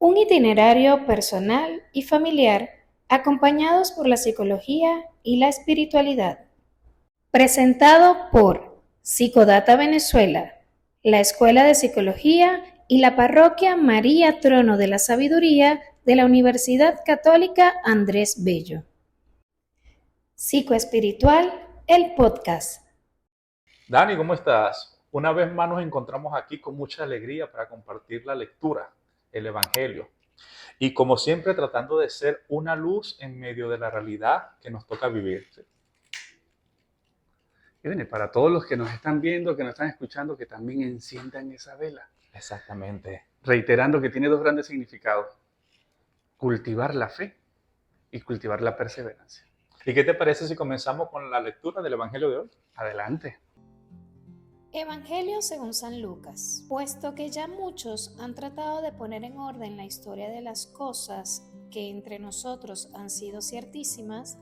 Un itinerario personal y familiar acompañados por la psicología y la espiritualidad. Presentado por Psicodata Venezuela, la Escuela de Psicología y la Parroquia María Trono de la Sabiduría de la Universidad Católica Andrés Bello. Psicoespiritual, el podcast. Dani, ¿cómo estás? Una vez más nos encontramos aquí con mucha alegría para compartir la lectura, el Evangelio. Y como siempre tratando de ser una luz en medio de la realidad que nos toca vivir. Y bueno, para todos los que nos están viendo, que nos están escuchando, que también enciendan esa vela. Exactamente. Reiterando que tiene dos grandes significados: cultivar la fe y cultivar la perseverancia. ¿Y qué te parece si comenzamos con la lectura del Evangelio de hoy? Adelante. Evangelio según San Lucas. Puesto que ya muchos han tratado de poner en orden la historia de las cosas que entre nosotros han sido ciertísimas,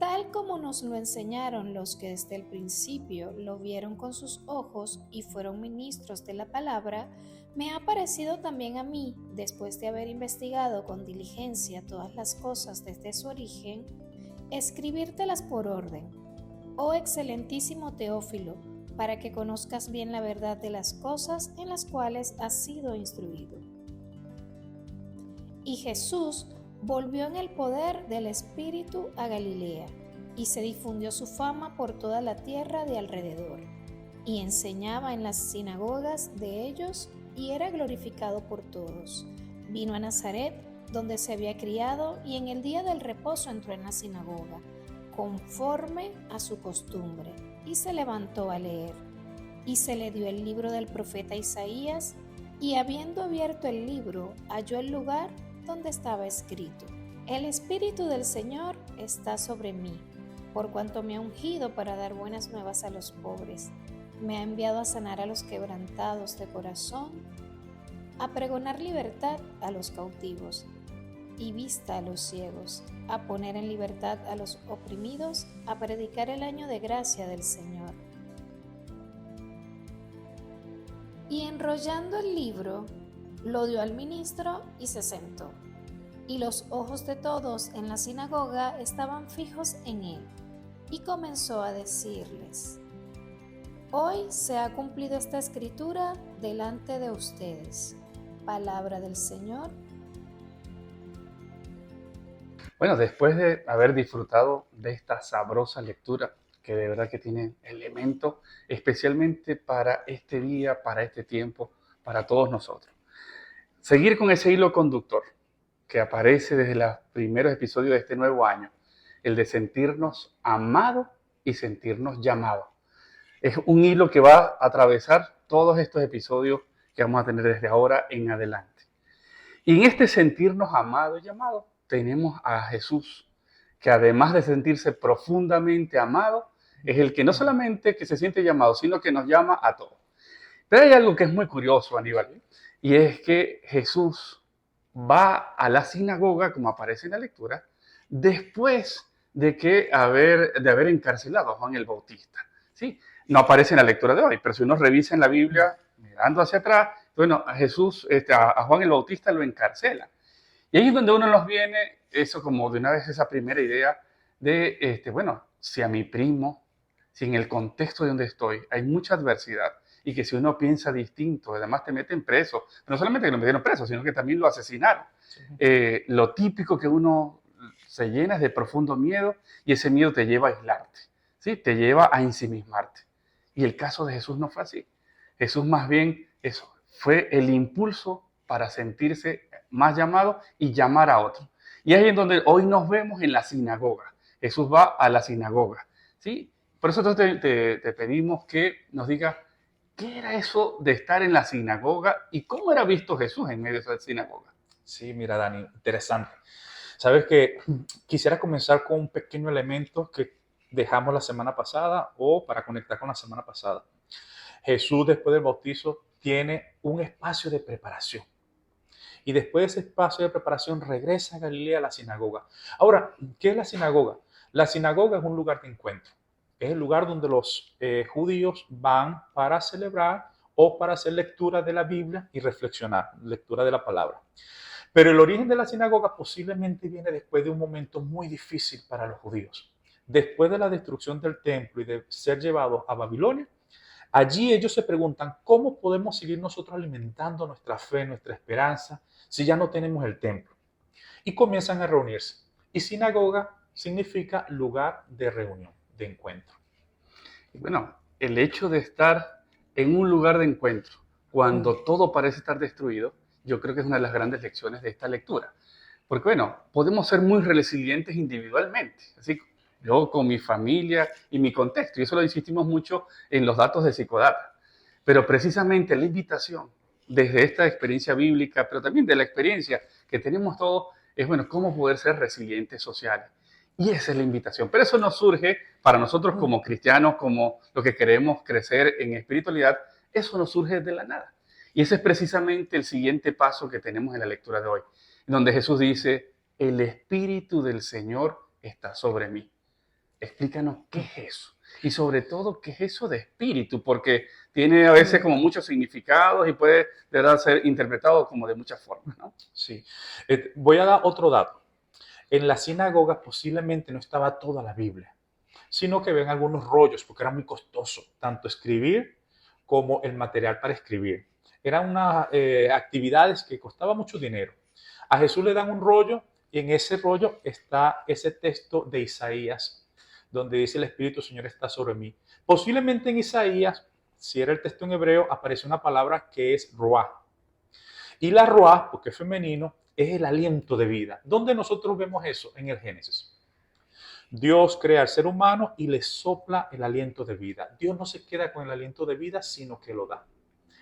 tal como nos lo enseñaron los que desde el principio lo vieron con sus ojos y fueron ministros de la palabra, me ha parecido también a mí, después de haber investigado con diligencia todas las cosas desde su origen, escribírtelas por orden. Oh excelentísimo Teófilo, para que conozcas bien la verdad de las cosas en las cuales has sido instruido. Y Jesús volvió en el poder del Espíritu a Galilea, y se difundió su fama por toda la tierra de alrededor, y enseñaba en las sinagogas de ellos, y era glorificado por todos. Vino a Nazaret, donde se había criado, y en el día del reposo entró en la sinagoga, conforme a su costumbre, y se levantó a leer. Y se le dio el libro del profeta Isaías, y habiendo abierto el libro, halló el lugar donde estaba escrito: El Espíritu del Señor está sobre mí, por cuanto me ha ungido para dar buenas nuevas a los pobres. Me ha enviado a sanar a los quebrantados de corazón, a pregonar libertad a los cautivos y vista a los ciegos, a poner en libertad a los oprimidos, a predicar el año de gracia del Señor. Y enrollando el libro, lo dio al ministro y se sentó. Y los ojos de todos en la sinagoga estaban fijos en él. Y comenzó a decirles: Hoy se ha cumplido esta escritura delante de ustedes. Palabra del Señor. Bueno, después de haber disfrutado de esta sabrosa lectura, que de verdad que tiene elementos especialmente para este día, para este tiempo, para todos nosotros. Seguir con ese hilo conductor que aparece desde los primeros episodios de este nuevo año, el de sentirnos amados y sentirnos llamados. Es un hilo que va a atravesar todos estos episodios que vamos a tener desde ahora en adelante. Y en este sentirnos amados y llamados, tenemos a Jesús, que además de sentirse profundamente amado, es el que no solamente que se siente llamado, sino que nos llama a todos. Pero hay algo que es muy curioso, Aníbal, y es que Jesús va a la sinagoga, como aparece en la lectura, después de haber encarcelado a Juan el Bautista. ¿Sí? No aparece en la lectura de hoy, pero si uno revisa en la Biblia, mirando hacia atrás, bueno, a Jesús, a Juan el Bautista lo encarcela. Y ahí es donde uno nos viene, eso como de una vez esa primera idea de, bueno, si a mi primo, si en el contexto de donde estoy hay mucha adversidad y que si uno piensa distinto, además te meten preso, pero no solamente que lo metieron preso, sino que también lo asesinaron. Sí. Lo típico que uno se llena es de profundo miedo y ese miedo te lleva a aislarte, ¿sí? Te lleva a ensimismarte. Y el caso de Jesús no fue así. Jesús más bien eso, fue el impulso para sentirse más llamado y llamar a otro. Y ahí es donde hoy nos vemos en la sinagoga. Jesús va a la sinagoga, ¿sí? Por eso te pedimos que nos digas qué era eso de estar en la sinagoga y cómo era visto Jesús en medio de esa sinagoga. Sí, mira, Dani, interesante. Sabes que quisiera comenzar con un pequeño elemento que dejamos la semana pasada o para conectar con la semana pasada. Jesús, después del bautizo, tiene un espacio de preparación. Y después de ese espacio de preparación regresa a Galilea a la sinagoga. Ahora, ¿qué es la sinagoga? La sinagoga es un lugar de encuentro. Es el lugar donde los judíos van para celebrar o para hacer lectura de la Biblia y reflexionar, lectura de la palabra. Pero el origen de la sinagoga posiblemente viene después de un momento muy difícil para los judíos. Después de la destrucción del templo y de ser llevados a Babilonia, allí ellos se preguntan, ¿cómo podemos seguir nosotros alimentando nuestra fe, nuestra esperanza, si ya no tenemos el templo? Y comienzan a reunirse. Y sinagoga significa lugar de reunión, de encuentro. Y bueno, el hecho de estar en un lugar de encuentro cuando todo parece estar destruido, yo creo que es una de las grandes lecciones de esta lectura. Porque bueno, podemos ser muy resilientes individualmente, así yo con mi familia y mi contexto, y eso lo insistimos mucho en los datos de Psicodata. Pero precisamente la invitación desde esta experiencia bíblica, pero también de la experiencia que tenemos todos, es bueno, cómo poder ser resilientes sociales. Y esa es la invitación. Pero eso no surge para nosotros como cristianos, como lo que queremos crecer en espiritualidad, eso no surge de la nada. Y ese es precisamente el siguiente paso que tenemos en la lectura de hoy, donde Jesús dice, el Espíritu del Señor está sobre mí. Explícanos qué es eso. Y sobre todo, qué es eso de espíritu, porque tiene a veces como muchos significados y puede de verdad ser interpretado como de muchas formas, ¿no? Sí. Voy a dar otro dato. En la sinagoga posiblemente no estaba toda la Biblia, sino que ven algunos rollos, porque era muy costoso, tanto escribir como el material para escribir. Eran unas actividades que costaban mucho dinero. A Jesús le dan un rollo y en ese rollo está ese texto de Isaías, donde dice el Espíritu del Señor está sobre mí. Posiblemente en Isaías, si era el texto en hebreo, aparece una palabra que es ruah. Y la ruah, porque es femenino, es el aliento de vida. ¿Dónde nosotros vemos eso? En el Génesis. Dios crea al ser humano y le sopla el aliento de vida. Dios no se queda con el aliento de vida, sino que lo da.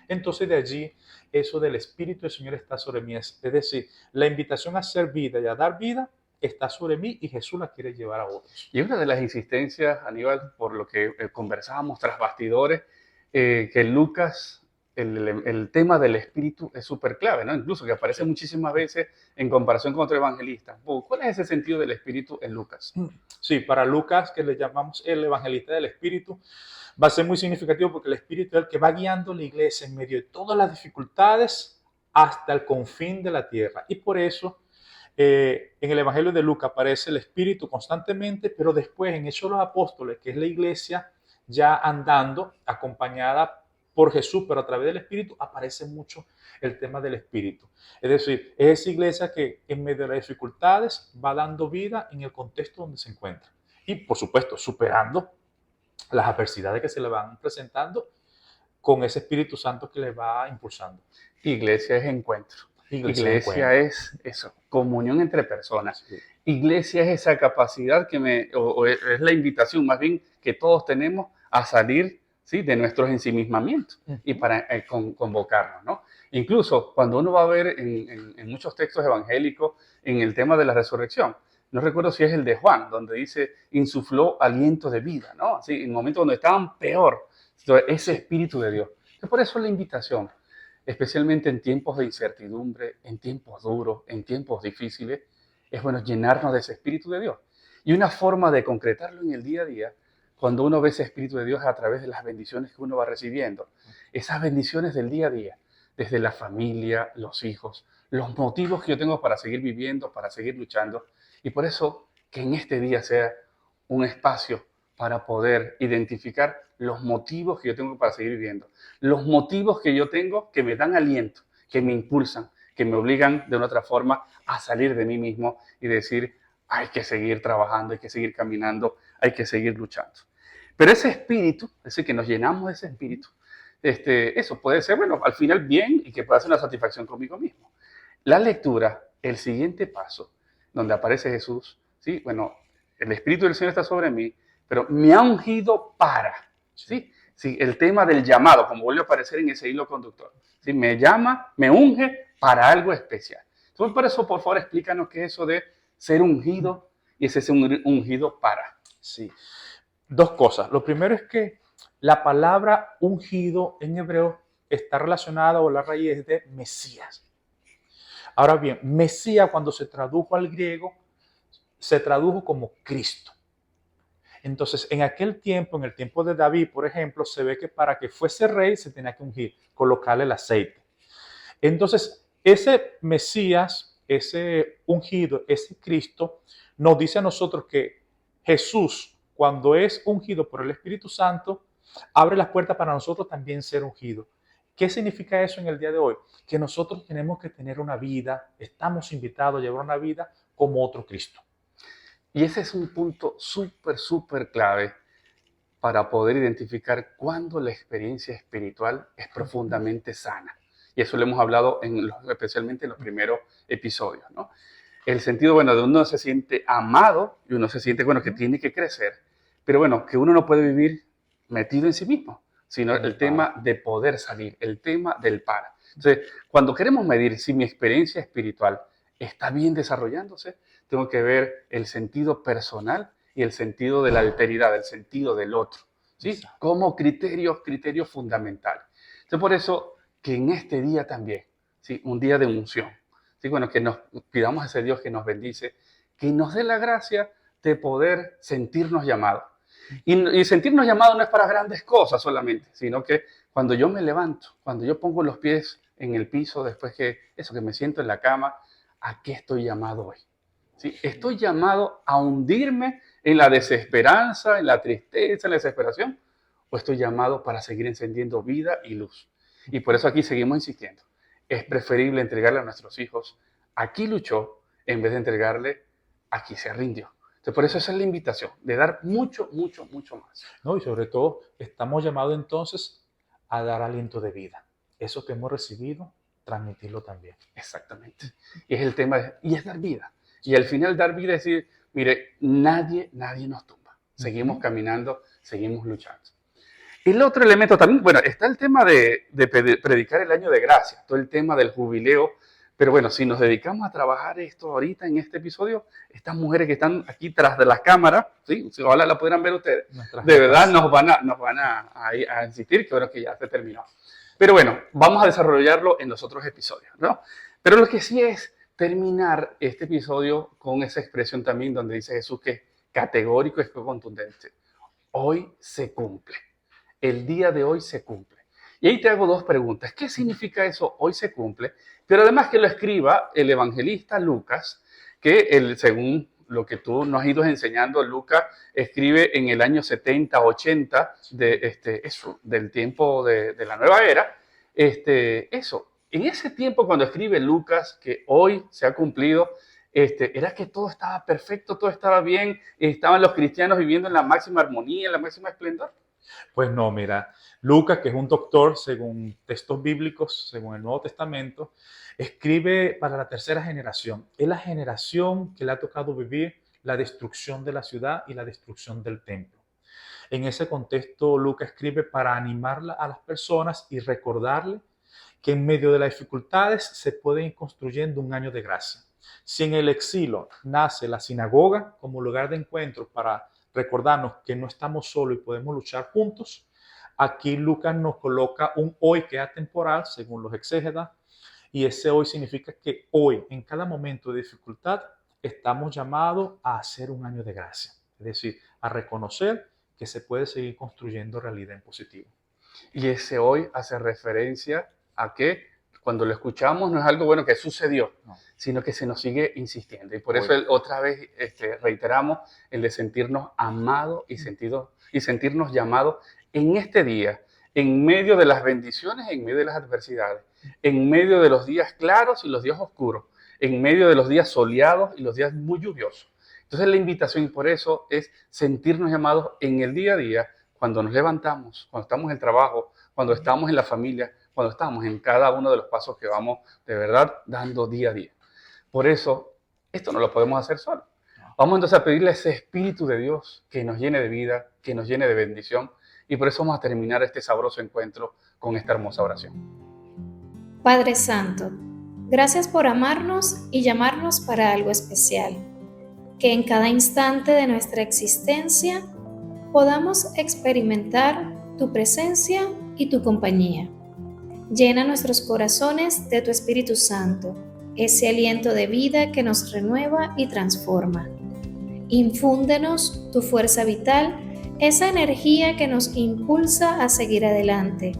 Entonces de allí, eso del Espíritu del Señor está sobre mí. Es decir, la invitación a hacer vida y a dar vida está sobre mí y Jesús la quiere llevar a otros. Y una de las insistencias, Aníbal, por lo que conversábamos tras bastidores, que Lucas, el tema del espíritu es súper clave, ¿no? Incluso que aparece muchísimas veces en comparación con otro evangelista. ¿Cuál es ese sentido del espíritu en Lucas? Sí, para Lucas, que le llamamos el evangelista del espíritu, va a ser muy significativo porque el espíritu es el que va guiando la iglesia en medio de todas las dificultades hasta el confín de la tierra. Y por eso en el Evangelio de Lucas aparece el Espíritu constantemente, pero después en Hechos de los Apóstoles, que es la iglesia ya andando, acompañada por Jesús, pero a través del Espíritu, aparece mucho el tema del Espíritu. Es decir, es esa iglesia que en medio de las dificultades va dando vida en el contexto donde se encuentra. Y, por supuesto, superando las adversidades que se le van presentando con ese Espíritu Santo que le va impulsando. Iglesia es encuentro. Iglesia es eso, comunión entre personas. Sí. Iglesia es esa capacidad o es la invitación más bien que todos tenemos a salir, ¿sí?, de nuestros ensimismamientos y para convocarnos, ¿no? Incluso cuando uno va a ver en muchos textos evangélicos en el tema de la resurrección, no recuerdo si es el de Juan, donde dice, insufló aliento de vida, ¿no? Así, en el momento donde estaban peor, ese Espíritu de Dios. Y por eso la invitación, especialmente en tiempos de incertidumbre, en tiempos duros, en tiempos difíciles, es bueno llenarnos de ese Espíritu de Dios. Y una forma de concretarlo en el día a día, cuando uno ve ese Espíritu de Dios, es a través de las bendiciones que uno va recibiendo. Esas bendiciones del día a día, desde la familia, los hijos, los motivos que yo tengo para seguir viviendo, para seguir luchando. Y por eso que en este día sea un espacio para poder identificar los motivos que yo tengo para seguir viviendo, los motivos que yo tengo que me dan aliento, que me impulsan, que me obligan de una otra forma a salir de mí mismo y decir, hay que seguir trabajando, hay que seguir caminando, hay que seguir luchando. Pero ese espíritu, es decir, que nos llenamos de ese espíritu, eso puede ser, bueno, al final bien y que pueda ser una satisfacción conmigo mismo. La lectura, el siguiente paso, donde aparece Jesús, ¿sí? Bueno, el Espíritu del Señor está sobre mí, pero me ha ungido para, ¿sí? Sí, el tema del llamado, como vuelve a aparecer en ese hilo conductor. ¿Sí? Me llama, me unge para algo especial. Entonces, por eso, por favor, explícanos qué es eso de ser ungido y ese ungido para. Sí, dos cosas. Lo primero es que la palabra ungido en hebreo está relacionada o la raíz es de Mesías. Ahora bien, Mesías cuando se tradujo al griego, se tradujo como Cristo. Entonces, en aquel tiempo, en el tiempo de David, por ejemplo, se ve que para que fuese rey se tenía que ungir, colocarle el aceite. Entonces, ese Mesías ese ungido, ese Cristo, nos dice a nosotros que Jesús, cuando es ungido por el Espíritu Santo, abre las puertas para nosotros también ser ungidos. ¿Qué significa eso en el día de hoy? Que nosotros tenemos que tener una vida, estamos invitados a llevar una vida como otro Cristo. Y ese es un punto súper clave para poder identificar cuándo la experiencia espiritual es profundamente sana. Y eso lo hemos hablado especialmente en los primeros episodios, ¿no? El sentido, bueno, de uno se siente amado y uno se siente, bueno, que tiene que crecer, pero bueno, que uno no puede vivir metido en sí mismo, sino el tema de poder salir, el tema del para. Entonces, cuando queremos medir si mi experiencia espiritual está bien desarrollándose, tengo que ver el sentido personal y el sentido de la alteridad, el sentido del otro, ¿sí? Como criterios fundamentales. Entonces, por eso que en este día también, ¿sí? Un día de unción, ¿sí? Bueno, que nos pidamos a ese Dios que nos bendice, que nos dé la gracia de poder sentirnos llamados. Y sentirnos llamados no es para grandes cosas solamente, sino que cuando yo me levanto, cuando yo pongo los pies en el piso, después que me siento en la cama, ¿a qué estoy llamado hoy? ¿Sí? ¿Estoy llamado a hundirme en la desesperanza, en la tristeza, en la desesperación? ¿O estoy llamado para seguir encendiendo vida y luz? Y por eso aquí seguimos insistiendo. Es preferible entregarle a nuestros hijos, aquí luchó, en vez de entregarle, aquí se rindió. Entonces, por eso esa es la invitación, de dar mucho más. ¿No? Y sobre todo, estamos llamados entonces a dar aliento de vida. Eso que hemos recibido, transmitirlo también. Exactamente. Y es el tema, y es dar vida. Y al final dar vida es decir, mire, nadie nos tumba. Seguimos caminando, seguimos luchando. El otro elemento también, bueno, está el tema de predicar el año de gracia, todo el tema del jubileo. Pero bueno, si nos dedicamos a trabajar esto ahorita en este episodio, estas mujeres que están aquí tras de las cámaras, ¿sí? Ojalá la pudieran ver ustedes, de verdad nos van a insistir, que bueno que ya se terminó. Pero bueno, vamos a desarrollarlo en los otros episodios, ¿no? Pero lo que sí es terminar este episodio con esa expresión también donde dice Jesús que es categórico, es contundente. Hoy se cumple. El día de hoy se cumple. Y ahí te hago dos preguntas. ¿Qué significa eso? Hoy se cumple. Pero además que lo escriba el evangelista Lucas, que según lo que tú nos has ido enseñando, Lucas escribe en el año 70, 80 del tiempo de la nueva era. En ese tiempo cuando escribe Lucas, que hoy se ha cumplido, era que todo estaba perfecto, todo estaba bien, estaban los cristianos viviendo en la máxima armonía, en la máxima esplendor. Pues no, mira, Lucas, que es un doctor según textos bíblicos, según el Nuevo Testamento, escribe para la tercera generación. Es la generación que le ha tocado vivir la destrucción de la ciudad y la destrucción del templo. En ese contexto, Lucas escribe para animar a las personas y recordarle que en medio de las dificultades se puede ir construyendo un año de gracia. Si en el exilio nace la sinagoga como lugar de encuentro para recordarnos que no estamos solos y podemos luchar juntos, aquí Lucas nos coloca un hoy que es atemporal, según los exégetas, y ese hoy significa que hoy, en cada momento de dificultad, estamos llamados a hacer un año de gracia, es decir, a reconocer que se puede seguir construyendo realidad en positivo. Y ese hoy hace referencia a que cuando lo escuchamos no es algo bueno que sucedió, no, sino que se nos sigue insistiendo. Y por eso otra vez reiteramos el de sentirnos amados y sentirnos llamados en este día, en medio de las bendiciones, en medio de las adversidades, en medio de los días claros y los días oscuros, en medio de los días soleados y los días muy lluviosos. Entonces la invitación por eso es sentirnos llamados en el día a día, cuando nos levantamos, cuando estamos en el trabajo, cuando estamos en la familia, cuando estamos en cada uno de los pasos que vamos de verdad dando día a día. Por eso, esto no lo podemos hacer solos. Vamos entonces a pedirle a ese Espíritu de Dios que nos llene de vida, que nos llene de bendición. Y por eso vamos a terminar este sabroso encuentro con esta hermosa oración. Padre Santo, gracias por amarnos y llamarnos para algo especial. Que en cada instante de nuestra existencia podamos experimentar tu presencia y tu compañía. Llena nuestros corazones de tu Espíritu Santo, ese aliento de vida que nos renueva y transforma. Infúndenos tu fuerza vital, esa energía que nos impulsa a seguir adelante,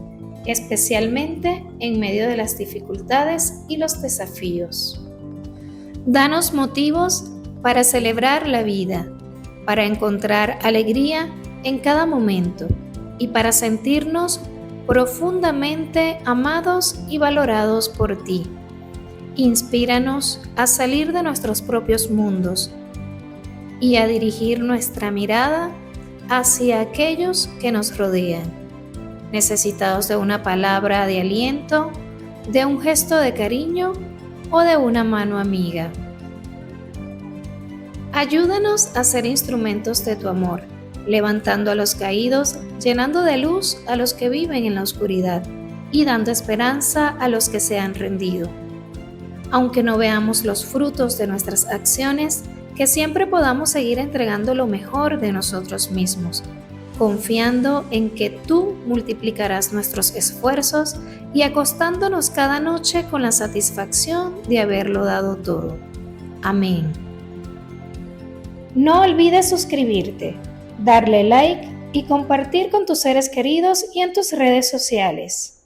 especialmente en medio de las dificultades y los desafíos. Danos motivos para celebrar la vida, para encontrar alegría en cada momento y para sentirnos profundamente amados y valorados por ti. Inspíranos a salir de nuestros propios mundos y a dirigir nuestra mirada hacia aquellos que nos rodean, necesitados de una palabra de aliento, de un gesto de cariño o de una mano amiga. Ayúdanos a ser instrumentos de tu amor, levantando a los caídos, llenando de luz a los que viven en la oscuridad y dando esperanza a los que se han rendido. Aunque no veamos los frutos de nuestras acciones, que siempre podamos seguir entregando lo mejor de nosotros mismos, confiando en que tú multiplicarás nuestros esfuerzos y acostándonos cada noche con la satisfacción de haberlo dado todo. Amén. No olvides suscribirte, darle like y compartir con tus seres queridos y en tus redes sociales.